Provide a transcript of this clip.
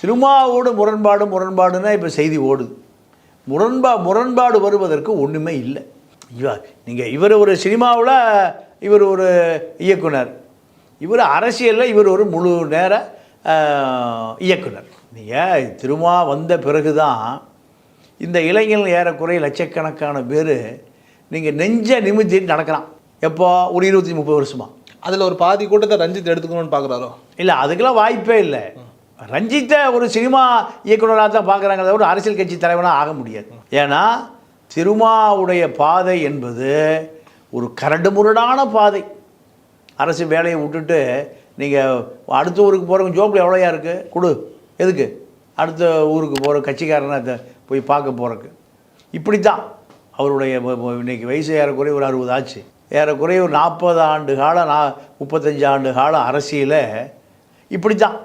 சினிமாவோடு முரண்பாடுன்னா இப்போ செய்தி ஓடுது. முரண்பாடு வருவதற்கு ஒன்றுமே இல்லை. இவர் ஒரு சினிமாவில் இவர் ஒரு இயக்குனர், இவர் அரசியலில் இவர் ஒரு முழு நேர இயக்குனர். நீங்கள் திருமா வந்த பிறகு தான் இந்த இளைஞர்கள் ஏறக்குறைய லட்சக்கணக்கான பேர் நீங்கள் நெஞ்ச நிமித்திட்டு நடக்கிறான். எப்போ ஒரு 20-30 வருஷமாக. அதில் ஒரு பாதி கூட்டத்தை ரஞ்சித் எடுத்துக்கணும்னு பார்க்குறாரோ? இல்லை, அதுக்கெல்லாம் வாய்ப்பே இல்லை. ரஞ்சித்தை ஒரு சினிமா இயக்குனராக தான் பார்க்குறாங்க, ஒரு அரசியல் கட்சி தலைவனாக ஆக முடியாது. ஏன்னா திருமாவுடைய பாதை என்பது ஒரு கரடு முரடான பாதை. அரசு வேலையை விட்டுட்டு நீங்கள் அடுத்த ஊருக்கு போகிறவங்க ஜோப்பில் எவ்வளோயா இருக்குது கொடு, எதுக்கு அடுத்த ஊருக்கு போகிற கட்சிக்காரனை போய் பார்க்க போகிறக்கு. இப்படி தான் அவருடைய இன்றைக்கி வயசு ஏறக்குறைய ஒரு 60 ஆச்சு. ஏறக்குறைய ஒரு 40 ஆண்டு காலம் 35 ஆண்டு காலம் அரசியலை இப்படி தான்